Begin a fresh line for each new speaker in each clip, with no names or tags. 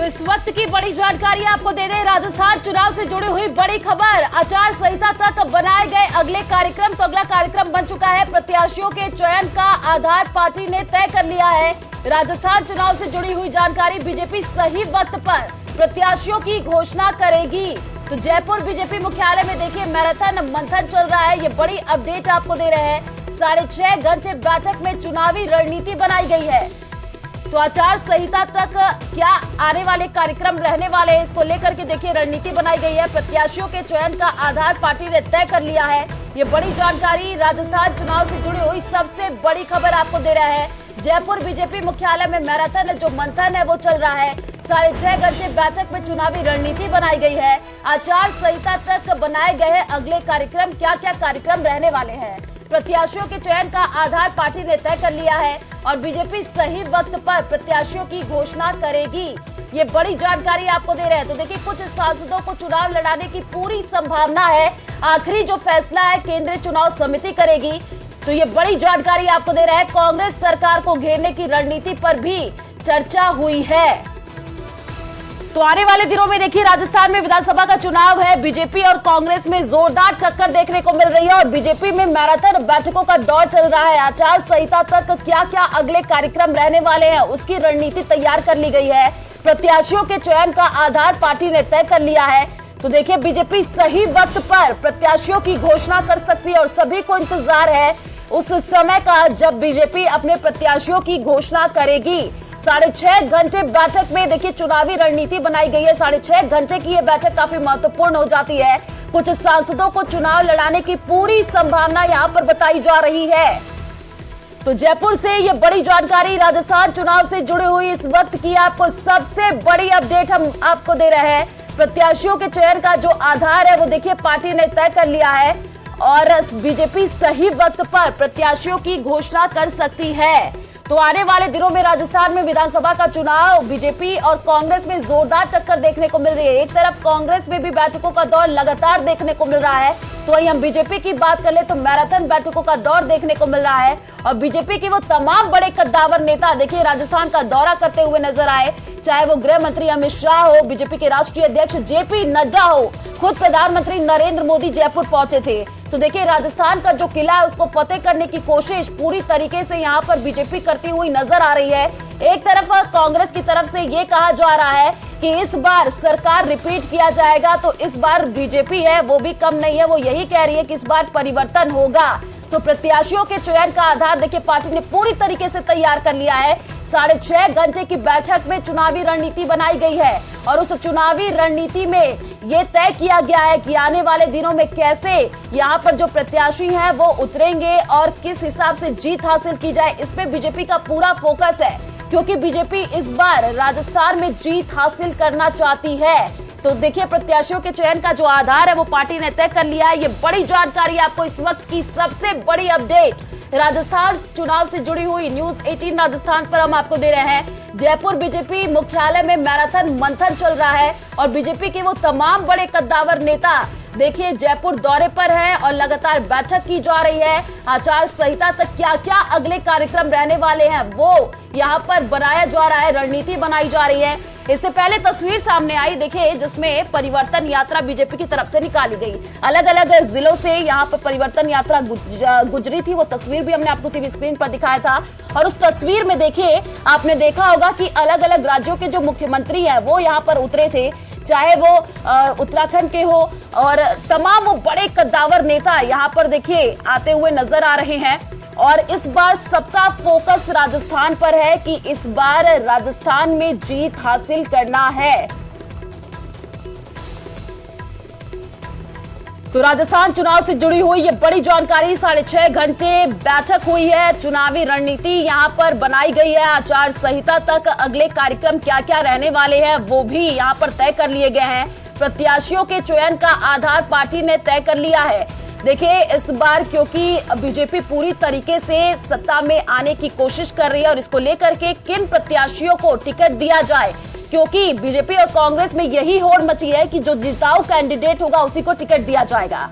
इस वक्त की बड़ी जानकारी आपको दे दें, राजस्थान चुनाव से जुड़ी हुई बड़ी खबर। आचार संहिता तक बनाए गए अगले कार्यक्रम, तो अगला कार्यक्रम बन चुका है। प्रत्याशियों के चयन का आधार पार्टी ने तय कर लिया है। राजस्थान चुनाव से जुड़ी हुई जानकारी, बीजेपी सही वक्त पर प्रत्याशियों की घोषणा करेगी। तो जयपुर बीजेपी मुख्यालय में देखिए मैराथन मंथन चल रहा है। ये बड़ी अपडेट आपको दे रहे हैं। 6.5 घंटे बैठक में चुनावी रणनीति बनाई गई है। तो आचार संहिता तक क्या आने वाले कार्यक्रम रहने वाले हैं, इसको लेकर के देखिए रणनीति बनाई गई है। प्रत्याशियों के चयन का आधार पार्टी ने तय कर लिया है। ये बड़ी जानकारी राजस्थान चुनाव से जुड़ी हुई सबसे बड़ी खबर आपको दे रहा है। जयपुर बीजेपी मुख्यालय में मैराथन जो मंथन है वो चल रहा है। 6.5 घंटे बैठक में चुनावी रणनीति बनाई गई है। आचार संहिता तक बनाए गए अगले कार्यक्रम, क्या क्या कार्यक्रम रहने वाले हैं। प्रत्याशियों के चयन का आधार पार्टी ने तय कर लिया है और बीजेपी सही वक्त पर प्रत्याशियों की घोषणा करेगी। ये बड़ी जानकारी आपको दे रहे हैं। तो देखिए, कुछ सांसदों को चुनाव लड़ाने की पूरी संभावना है। आखिरी जो फैसला है केंद्रीय चुनाव समिति करेगी। तो ये बड़ी जानकारी आपको दे रहे हैं। कांग्रेस सरकार को घेरने की रणनीति पर भी चर्चा हुई है। तो आने वाले दिनों में देखिए राजस्थान में विधानसभा का चुनाव है। बीजेपी और कांग्रेस में जोरदार टक्कर देखने को मिल रही है और बीजेपी में मैराथन बैठकों का दौर चल रहा है। आचार संहिता तक क्या क्या अगले कार्यक्रम रहने वाले हैं, उसकी रणनीति तैयार कर ली गई है। प्रत्याशियों के चयन का आधार पार्टी ने तय कर लिया है। तो देखिए, बीजेपी सही वक्त पर प्रत्याशियों की घोषणा कर सकती है और सभी को इंतजार है उस समय का जब बीजेपी अपने प्रत्याशियों की घोषणा करेगी। 6.5 घंटे बैठक में देखिए चुनावी रणनीति बनाई गई है। 6.5 घंटे की यह बैठक काफी महत्वपूर्ण हो जाती है। कुछ सांसदों को चुनाव लड़ाने की पूरी संभावना यहां पर बताई जा रही है। तो जयपुर से ये बड़ी जानकारी, राजस्थान चुनाव से जुड़ी हुई इस वक्त की आपको सबसे बड़ी अपडेट हम आपको दे रहे हैं। प्रत्याशियों के चयन का जो आधार है वो देखिए पार्टी ने तय कर लिया है और बीजेपी सही वक्त पर प्रत्याशियों की घोषणा कर सकती है। तो आने वाले दिनों में राजस्थान में विधानसभा का चुनाव, बीजेपी और कांग्रेस में जोरदार टक्कर देखने को मिल रही है। एक तरफ कांग्रेस में भी बैठकों का दौर लगातार देखने को मिल रहा है, तो वहीं हम बीजेपी की बात कर ले तो मैराथन बैठकों का दौर देखने को मिल रहा है और बीजेपी के वो तमाम बड़े कद्दावर नेता देखिए राजस्थान का दौरा करते हुए नजर आए। चाहे वो गृह मंत्री अमित शाह हो, बीजेपी के राष्ट्रीय अध्यक्ष जेपी नड्डा हो, खुद प्रधानमंत्री नरेंद्र मोदी जयपुर पहुंचे थे। तो देखिए, राजस्थान का जो किला है उसको फतेह करने की कोशिश पूरी तरीके से यहाँ पर बीजेपी करती हुई नजर आ रही है। एक तरफ कांग्रेस की तरफ से ये कहा जा रहा है कि इस बार सरकार रिपीट किया जाएगा, तो इस बार बीजेपी है वो भी कम नहीं है, वो यही कह रही है कि इस बार परिवर्तन होगा। तो प्रत्याशियों के चयन का आधार देखिए पार्टी ने पूरी तरीके से तैयार कर लिया है। 6.5 घंटे की बैठक में चुनावी रणनीति बनाई गई है और उस चुनावी रणनीति में ये तय किया गया है कि आने वाले दिनों में कैसे यहाँ पर जो प्रत्याशी हैं वो उतरेंगे और किस हिसाब से जीत हासिल की जाए। इस पे बीजेपी का पूरा फोकस है क्योंकि बीजेपी इस बार राजस्थान में जीत हासिल करना चाहती है। तो देखिए, प्रत्याशियों के चयन का जो आधार है वो पार्टी ने तय कर लिया है। ये बड़ी जानकारी आपको इस वक्त की सबसे बड़ी अपडेट राजस्थान चुनाव से जुड़ी हुई न्यूज 18 राजस्थान पर हम आपको दे रहे हैं। जयपुर बीजेपी मुख्यालय में मैराथन मंथन चल रहा है और बीजेपी के वो तमाम बड़े कद्दावर नेता देखिए जयपुर दौरे पर है और लगातार बैठक की जा रही है। आचार संहिता तक क्या क्या अगले कार्यक्रम रहने वाले हैं वो यहाँ पर बनाया जा रहा है, रणनीति बनाई जा रही है। इससे पहले तस्वीर सामने आई देखिए जिसमें परिवर्तन यात्रा बीजेपी की तरफ से निकाली गई। अलग अलग जिलों से यहाँ पर परिवर्तन यात्रा गुजरी थी। वो तस्वीर भी हमने आपको टीवी स्क्रीन पर दिखाया था और उस तस्वीर में देखिए आपने देखा होगा कि अलग अलग राज्यों के जो मुख्यमंत्री हैं वो यहाँ पर उतरे थे, चाहे वो उत्तराखंड के हो और तमाम वो बड़े कद्दावर नेता यहाँ पर देखिए आते हुए नजर आ रहे हैं। और इस बार सबका फोकस राजस्थान पर है कि इस बार राजस्थान में जीत हासिल करना है। तो राजस्थान चुनाव से जुड़ी हुई ये बड़ी जानकारी, 6.5 घंटे बैठक हुई है, चुनावी रणनीति यहाँ पर बनाई गई है। आचार संहिता तक अगले कार्यक्रम क्या क्या रहने वाले हैं वो भी यहाँ पर तय कर लिए गए हैं। प्रत्याशियों के चयन का आधार पार्टी ने तय कर लिया है। देखिए, इस बार क्योंकि बीजेपी पूरी तरीके से सत्ता में आने की कोशिश कर रही है और इसको लेकर के किन प्रत्याशियों को टिकट दिया जाए, क्योंकि बीजेपी और कांग्रेस में यही होड़ मची है कि जो जिताऊ कैंडिडेट होगा उसी को टिकट दिया जाएगा।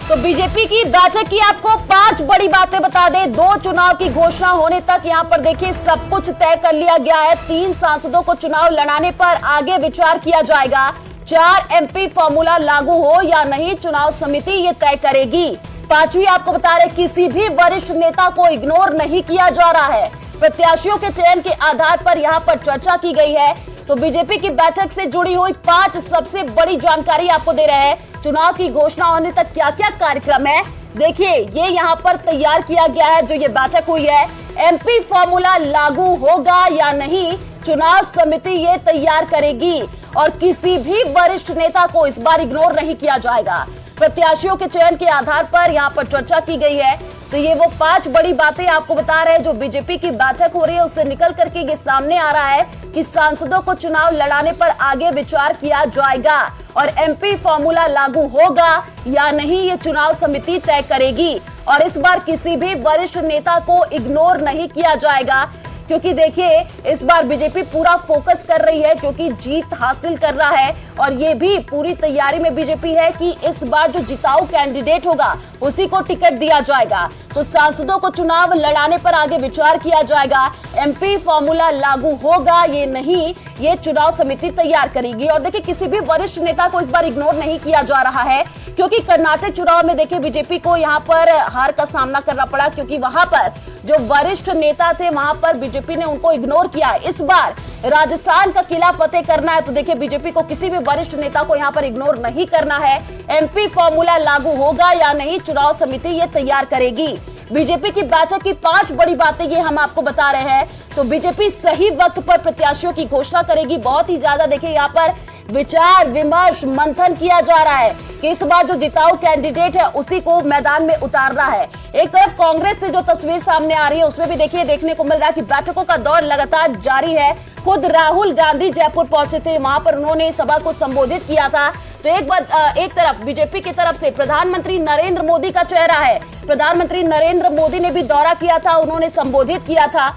तो तो बीजेपी की बैठक की आपको 5 बड़ी बातें बता दें। 2 चुनाव की घोषणा होने तक यहां पर देखिए सब कुछ तय कर लिया गया है। 3 सांसदों को चुनाव लड़ाने पर आगे विचार किया जाएगा। 4 एमपी फॉर्मूला लागू हो या नहीं, चुनाव समिति ये तय करेगी। 5वीं आपको बता रहे, किसी भी वरिष्ठ नेता को इग्नोर नहीं किया जा रहा है। प्रत्याशियों के चयन के आधार पर यहां पर चर्चा की गई है। तो बीजेपी की बैठक से जुड़ी हुई 5 सबसे बड़ी जानकारी आपको दे रहे हैं। चुनाव की घोषणा होने तक क्या क्या कार्यक्रम है, देखिए ये यहां पर तैयार किया गया है। जो ये बैठक हुई है, एमपी फॉर्मूला लागू होगा या नहीं, चुनाव समिति ये तैयार करेगी और किसी भी वरिष्ठ नेता को इस बार इग्नोर नहीं किया जाएगा। प्रत्याशियों के चयन के आधार पर यहां पर चर्चा की गई है। तो ये वो 5 बड़ी बातें आपको बता रहे हैं जो बीजेपी की बैठक हो रही है उससे निकल करके ये सामने आ रहा है कि सांसदों को चुनाव लड़ाने पर आगे विचार किया जाएगा और एमपी फॉर्मूला लागू होगा या नहीं, ये चुनाव समिति तय करेगी। और इस बार किसी भी वरिष्ठ नेता को इग्नोर नहीं किया जाएगा, क्योंकि देखिए इस बार बीजेपी पूरा फोकस कर रही है क्योंकि जीत हासिल कर रहा है और ये भी पूरी तैयारी में बीजेपी है कि इस बार जो जिताऊ कैंडिडेट होगा उसी को टिकट दिया जाएगा। तो सांसदों को चुनाव लड़ाने पर आगे विचार किया जाएगा। एमपी फॉर्मूला लागू होगा ये नहीं, ये चुनाव समिति तैयार करेगी। और देखिए किसी भी वरिष्ठ नेता को इस बार इग्नोर नहीं किया जा रहा है क्योंकि कर्नाटक चुनाव में देखिए बीजेपी को यहां पर हार का सामना करना पड़ा क्योंकि वहां पर जो वरिष्ठ नेता थे वहां पर बीजेपी ने उनको इग्नोर किया। इस बार राजस्थान का किला फतेह करना है तो देखिए बीजेपी को किसी भी वरिष्ठ नेता को यहां पर इग्नोर नहीं करना है। एमपी फॉर्मूला लागू होगा या नहीं, चुनाव समिति ये तैयार करेगी। बीजेपी की बैठक की 5 बड़ी बातें ये हम आपको बता रहे हैं। तो बीजेपी सही वक्त पर प्रत्याशियों की घोषणा करेगी। बहुत ही ज्यादा देखिए यहाँ पर विचार विमर्श मंथन किया जा रहा है कि इस बार जो जिताऊ कैंडिडेट है उसी को मैदान में उतारना है। एक तरफ कांग्रेस से जो तस्वीर सामने आ रही है उसमें भी देखिए देखने को मिल रहा है कि बैठकों का दौर लगातार जारी है। खुद राहुल गांधी जयपुर पहुंचे थे, वहां पर उन्होंने सभा को संबोधित किया था। तो एक तरफ बीजेपी की तरफ से प्रधानमंत्री नरेंद्र मोदी का चेहरा है। प्रधानमंत्री नरेंद्र मोदी ने भी दौरा किया था, उन्होंने संबोधित किया था।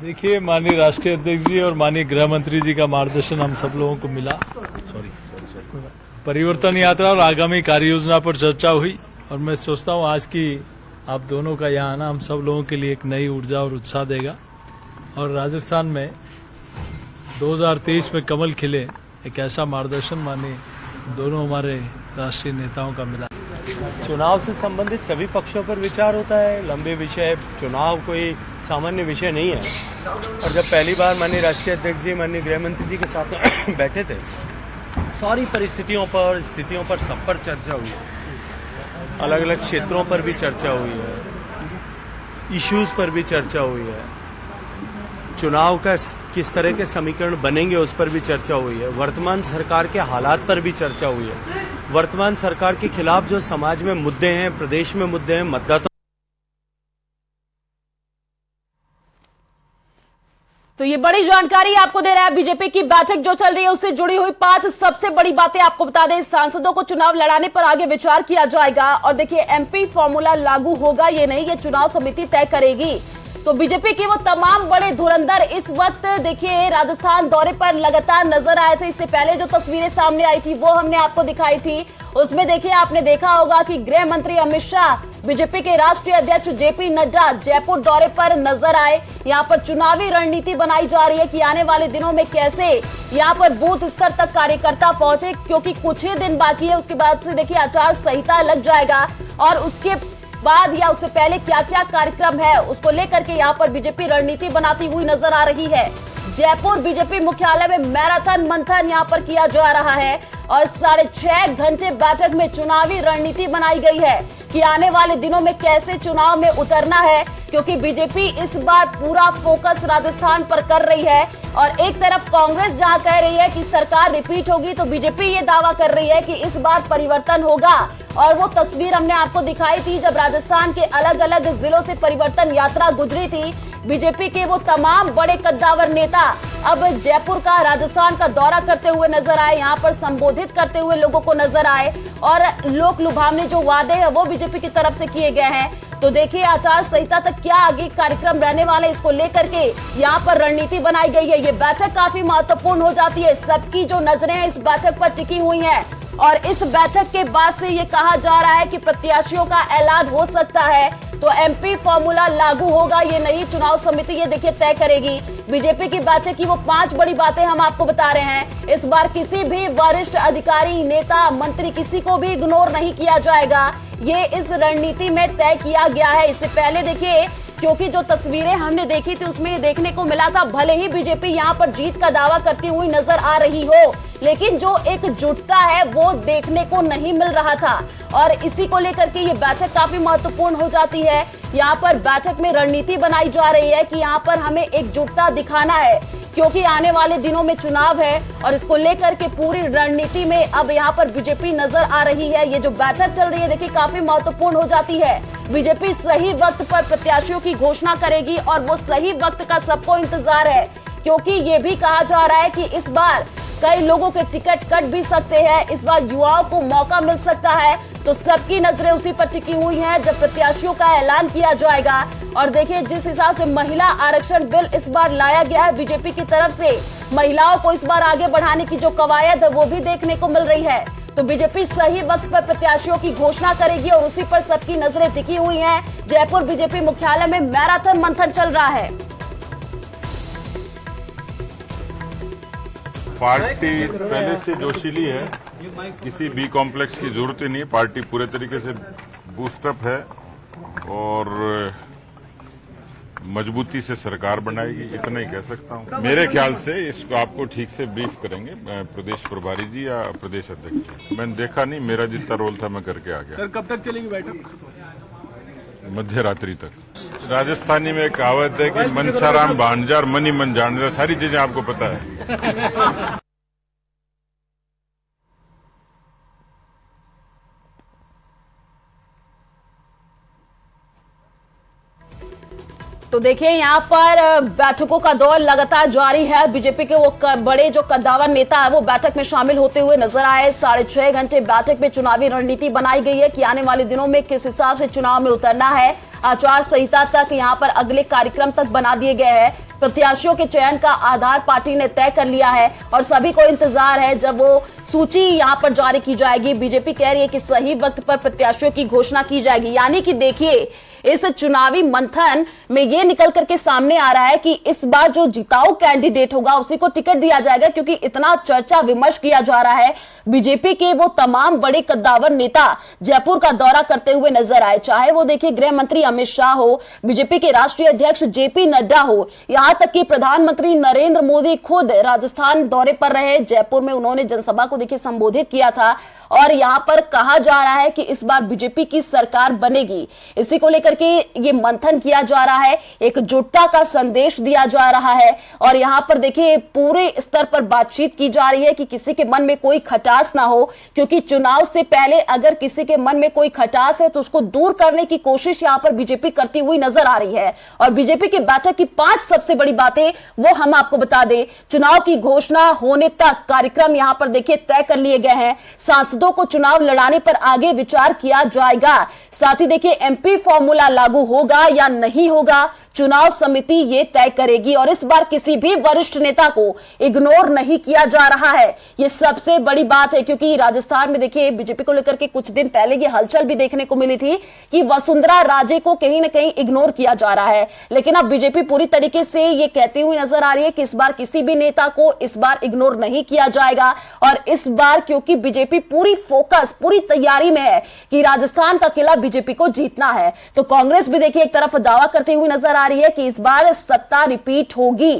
देखिए माननीय राष्ट्रीय अध्यक्ष जी और माननीय गृह मंत्री जी का मार्गदर्शन हम सब लोगों को मिला। परिवर्तन यात्रा और आगामी कार्य योजना पर चर्चा हुई और मैं सोचता हूं आज की आप दोनों का यहाँ आना हम सब लोगों के लिए एक नई ऊर्जा और उत्साह देगा और राजस्थान में 2023 में कमल खिले, एक ऐसा मार्गदर्शन माननीय दोनों हमारे राष्ट्रीय नेताओं का मिला।
चुनाव से संबंधित सभी पक्षों पर विचार होता है। लंबे विषय, चुनाव कोई सामान्य विषय नहीं है। और जब पहली बार माननीय राष्ट्रीय अध्यक्ष जी माननीय गृह मंत्री जी के साथ बैठे थे, सारी परिस्थितियों पर, स्थितियों पर, सब पर चर्चा हुई है। अलग अलग क्षेत्रों पर भी चर्चा हुई है, इश्यूज पर भी चर्चा हुई है, चुनाव का किस तरह के समीकरण बनेंगे उस पर भी चर्चा हुई है, वर्तमान सरकार के हालात पर भी चर्चा हुई है, वर्तमान सरकार के खिलाफ जो समाज में मुद्दे हैं, प्रदेश में मुद्दे हैं, मतदाताओं।
तो ये बड़ी जानकारी आपको दे रहा है बीजेपी की बैठक जो चल रही है उससे जुड़ी हुई 5 सबसे बड़ी बातें आपको बता दें। सांसदों को चुनाव लड़ाने पर आगे विचार किया जाएगा और देखिए एमपी फॉर्मूला लागू होगा ये नहीं, ये चुनाव समिति तय करेगी। तो बीजेपी के वो तमाम बड़े धुरंधर इस वक्त देखिए राजस्थान दौरे पर लगातार नजर आए थे। इससे पहले जो तस्वीरें सामने आई थी वो हमने आपको दिखाई थी। उसमें देखिए आपने देखा होगा कि गृह मंत्री अमित शाह, बीजेपी के राष्ट्रीय अध्यक्ष जेपी नड्डा जयपुर दौरे पर नजर आए। यहाँ पर चुनावी रणनीति बनाई जा रही है कि आने वाले दिनों में कैसे यहाँ पर बूथ स्तर तक कार्यकर्ता पहुंचे, क्योंकि कुछ ही दिन बाकी है। उसके बाद से देखिए आचार संहिता लग जाएगा और उसके बाद या उससे पहले क्या क्या कार्यक्रम है उसको लेकर के यहाँ पर बीजेपी रणनीति बनाती हुई नजर आ रही है। जयपुर बीजेपी मुख्यालय में मैराथन मंथन यहाँ पर किया जा रहा है और 6.5 घंटे बैठक में चुनावी रणनीति बनाई गई है कि आने वाले दिनों में कैसे चुनाव में उतरना है, क्योंकि बीजेपी इस बार पूरा फोकस राजस्थान पर कर रही है। और एक तरफ कांग्रेस जहां कह रही है कि सरकार रिपीट होगी, तो बीजेपी ये दावा कर रही है कि इस बार परिवर्तन होगा। और वो तस्वीर हमने आपको दिखाई थी जब राजस्थान के अलग अलग जिलों से परिवर्तन यात्रा गुजरी थी। बीजेपी के वो तमाम बड़े कद्दावर नेता अब जयपुर का, राजस्थान का दौरा करते हुए नजर आए, यहाँ पर संबोधित करते हुए लोगों को नजर आए और लोक लुभावने जो वादे हैं वो बीजेपी की तरफ से किए गए हैं। तो देखिए आचार संहिता तक क्या आगे कार्यक्रम रहने वाले, इसको लेकर के यहाँ पर रणनीति बनाई गई है। ये बैठक काफी महत्वपूर्ण हो जाती है, सबकी जो नजरें हैं इस बैठक पर टिकी हुई हैं और इस बैठक के बाद से ये कहा जा रहा है कि प्रत्याशियों का ऐलान हो सकता है। तो एमपी फॉर्मूला लागू होगा, ये नई चुनाव समिति ये देखिए तय करेगी। बीजेपी की बैठक की वो 5 बड़ी बातें हम आपको बता रहे हैं। इस बार किसी भी वरिष्ठ अधिकारी, नेता, मंत्री किसी को भी इग्नोर नहीं किया जाएगा, ये इस रणनीति में तय किया गया है। इससे पहले देखिए, क्योंकि जो तस्वीरें हमने देखी थी उसमें देखने को मिला था, भले ही बीजेपी यहां पर जीत का दावा करती हुई नजर आ रही हो, लेकिन जो एकजुटता है वो देखने को नहीं मिल रहा था और इसी को लेकर के ये बैठक काफी महत्वपूर्ण हो जाती है। यहाँ पर बैठक में रणनीति बनाई जा रही है कि यहाँ पर हमें एकजुटता दिखाना है, क्योंकि आने वाले दिनों में चुनाव है और इसको लेकर के पूरी रणनीति में अब यहाँ पर बीजेपी नजर आ रही है। ये जो बैठक चल रही है देखिए काफी महत्वपूर्ण हो जाती है। बीजेपी सही वक्त पर प्रत्याशियों की घोषणा करेगी और वो सही वक्त का सबको इंतजार है, क्योंकि ये भी कहा जा रहा है कि इस बार कई लोगों के टिकट कट भी सकते हैं, इस बार युवाओं को मौका मिल सकता है। तो सबकी नजरें उसी पर टिकी हुई हैं जब प्रत्याशियों का ऐलान किया जाएगा। और देखिए जिस हिसाब से महिला आरक्षण बिल इस बार लाया गया है बीजेपी की तरफ से, महिलाओं को इस बार आगे बढ़ाने की जो कवायद है वो भी देखने को मिल रही है। तो बीजेपी सही वक्त पर प्रत्याशियों की घोषणा करेगी और उसी पर सबकी नजरें टिकी हुई हैं। जयपुर बीजेपी मुख्यालय में मैराथन मंथन चल रहा है।
पार्टी पहले से जोशीली है, किसी बी कॉम्प्लेक्स की जरूरत ही नहीं। पार्टी पूरे तरीके से बूस्टअप है और मजबूती से सरकार बनाएगी, इतना ही कह सकता हूं। मेरे ख्याल से इसको आपको ठीक से ब्रीफ करेंगे प्रदेश प्रभारी जी या प्रदेश अध्यक्ष। मैंने देखा नहीं, मेरा जितना रोल था मैं करके आ गया।
सर कब तक चलेगी बैठक?
मध्य रात्रि तक। राजस्थानी में कहावत है कि मनसाराम भांजार मन ही मन जान, सारी चीजें आपको पता है।
तो देखिए यहाँ पर बैठकों का दौर लगातार जारी है। बीजेपी के वो बड़े जो कद्दावर नेता है वो बैठक में शामिल होते हुए नजर आए। 6.5 घंटे बैठक में चुनावी रणनीति बनाई गई है कि आने वाले दिनों में किस हिसाब से चुनाव में उतरना है। आचार संहिता तक यहाँ पर अगले कार्यक्रम तक बना दिए गए हैं। प्रत्याशियों के चयन का आधार पार्टी ने तय कर लिया है और सभी को इंतजार है जब वो सूची यहाँ पर जारी की जाएगी। बीजेपी कह रही है कि सही वक्त पर प्रत्याशियों की घोषणा की जाएगी। यानी कि देखिए इस चुनावी मंथन में ये निकल करके सामने आ रहा है कि इस बार जो जिताऊ कैंडिडेट होगा उसी को टिकट दिया जाएगा, क्योंकि इतना चर्चा विमर्श किया जा रहा है। बीजेपी के वो तमाम बड़े कद्दावर नेता जयपुर का दौरा करते हुए नजर आए, चाहे वो देखिए गृह मंत्री अमित शाह हो, बीजेपी के राष्ट्रीय अध्यक्ष जेपी नड्डा हो, यहाँ तक कि प्रधानमंत्री नरेंद्र मोदी खुद राजस्थान दौरे पर रहे। जयपुर में उन्होंने जनसभा को देखिए संबोधित किया था और यहाँ पर कहा जा रहा है कि इस बार बीजेपी की सरकार बनेगी। इसी को लेकर के ये मंथन किया जा रहा है, एकजुटता का संदेश दिया जा रहा है और यहाँ पर देखिए पूरे स्तर पर बातचीत की जा रही है कि किसी के मन में कोई खटास ना हो, क्योंकि चुनाव से पहले अगर किसी के मन में कोई खटास है तो उसको दूर करने की कोशिश यहाँ पर बीजेपी करती हुई नजर आ रही है। और बीजेपी की बैठक की 5 सबसे बड़ी बातें वो हम आपको बता दें। चुनाव की घोषणा होने तक कार्यक्रम यहाँ पर देखिए तय कर लिए गए हैं। सांसदों को चुनाव लड़ाने पर आगे विचार किया जाएगा। साथ ही देखिए एमपी फॉर्मूला लागू होगा या नहीं होगा, चुनाव समिति ये तय करेगी और इस बार किसी भी वरिष्ठ नेता को इग्नोर नहीं किया जा रहा है। ये सबसे बड़ी बात है, क्योंकि राजस्थान में देखिए बीजेपी को लेकर के कुछ दिन पहले ये हलचल भी देखने को मिली थी कि वसुंधरा राजे को कहीं ना कहीं इग्नोर किया जा रहा है। लेकिन अब बीजेपी पूरी तरीके से ये कहती हुई नजर आ रही है कि इस बार किसी भी नेता को इस बार इग्नोर नहीं किया जाएगा। और इस बार क्योंकि बीजेपी पूरी फोकस, पूरी तैयारी में है कि राजस्थान का किला बीजेपी को जीतना है, तो कांग्रेस भी देखिए एक तरफ दावा करती हुई नजर आ रही है कि इस बार सत्ता रिपीट होगी।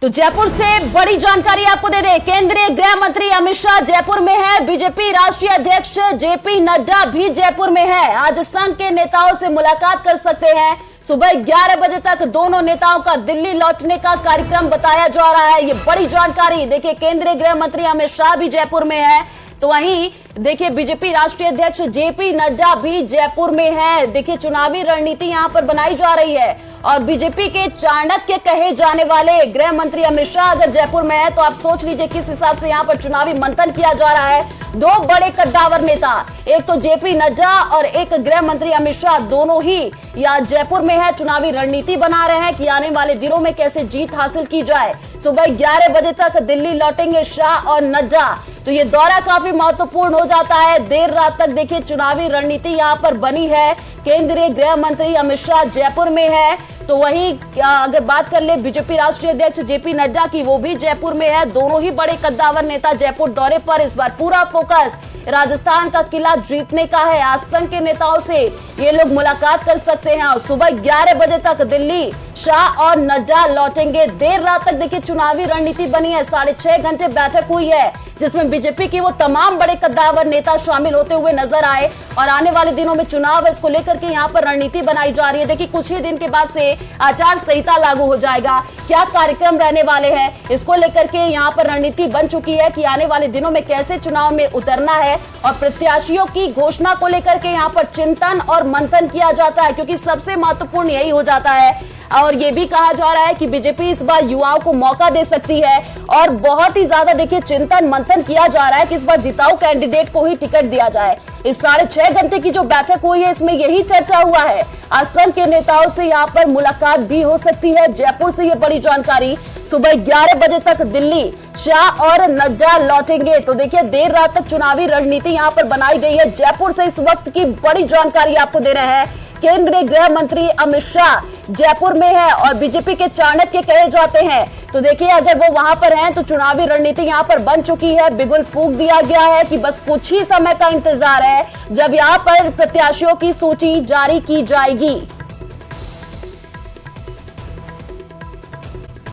तो जयपुर से बड़ी जानकारी आपको दे दें, केंद्रीय गृह मंत्री अमित शाह जयपुर में है, बीजेपी राष्ट्रीय अध्यक्ष जेपी नड्डा भी जयपुर में है। आज संघ के नेताओं से मुलाकात कर सकते हैं। सुबह 11 बजे तक दोनों नेताओं का दिल्ली लौटने का कार्यक्रम बताया जा रहा है। ये बड़ी जानकारी देखिए, केंद्रीय गृह मंत्री अमित शाह भी जयपुर में है, तो वहीं देखिए बीजेपी राष्ट्रीय अध्यक्ष जेपी नड्डा भी जयपुर में है। देखिए चुनावी रणनीति यहां पर बनाई जा रही है और बीजेपी के चाणक्य कहे जाने वाले गृह मंत्री अमित शाह अगर जयपुर में है तो आप सोच लीजिए किस हिसाब से यहां पर चुनावी मंथन किया जा रहा है। दो बड़े कद्दावर नेता, एक तो जेपी नड्डा और एक गृह मंत्री अमित शाह, दोनों ही यहाँ जयपुर में है, चुनावी रणनीति बना रहे हैं कि आने वाले दिनों में कैसे जीत हासिल की जाए। सुबह 11 बजे तक दिल्ली लौटेंगे शाह और नड्डा, तो ये दौरा काफी महत्वपूर्ण हो जाता है। देर रात तक देखिए चुनावी रणनीति यहाँ पर बनी है। केंद्रीय गृह मंत्री अमित शाह जयपुर में है, तो वहीं अगर बात कर ले बीजेपी राष्ट्रीय अध्यक्ष जेपी नड्डा की, वो भी जयपुर में है। दोनों ही बड़े कद्दावर नेता जयपुर दौरे पर। इस बार पूरा फोकस राजस्थान का किला जीतने का है। आज संघ के नेताओं से ये लोग मुलाकात कर सकते हैं और सुबह 11 बजे तक दिल्ली शाह और नड्डा लौटेंगे। देर रात तक देखिए चुनावी रणनीति बनी है। 6.5 घंटे बैठक हुई है जिसमें बीजेपी के वो तमाम बड़े कद्दावर नेता शामिल होते हुए नजर आए और आने वाले दिनों में चुनाव इसको लेकर के यहाँ पर रणनीति बनाई जा रही है। देखिए कुछ ही दिन के बाद से आचार संहिता लागू हो जाएगा, क्या कार्यक्रम रहने वाले हैं इसको लेकर के यहाँ पर रणनीति बन चुकी है कि आने वाले दिनों में कैसे चुनाव में उतरना है और प्रत्याशियों की घोषणा को लेकर के यहाँ पर चिंतन और मंथन किया जाता है, क्योंकि सबसे महत्वपूर्ण यही हो जाता है। और ये भी कहा जा रहा है कि बीजेपी इस बार युवाओं को मौका दे सकती है और बहुत ही ज्यादा देखिए चिंतन मंथन किया जा रहा है कि इस बार जिताऊ कैंडिडेट को ही टिकट दिया जाए। इस 6.5 घंटे की जो बैठक हुई है इसमें यही चर्चा हुआ है। आज संघ के नेताओं से यहाँ पर मुलाकात भी हो सकती है। जयपुर से ये बड़ी जानकारी। सुबह 11 बजे तक दिल्ली शाह और नड्डा लौटेंगे, तो देखिए देर रात तक चुनावी रणनीति यहाँ पर बनाई गई है। जयपुर से इस वक्त की बड़ी जानकारी आपको दे रहे हैं। केंद्रीय गृह मंत्री अमित शाह जयपुर में है और बीजेपी के चाणक्य कहे जाते हैं, तो देखिए अगर वो वहां पर हैं तो चुनावी रणनीति यहां पर बन चुकी है। बिगुल फूंक दिया गया है कि बस कुछ ही समय का इंतजार है जब यहां पर प्रत्याशियों की सूची जारी की जाएगी।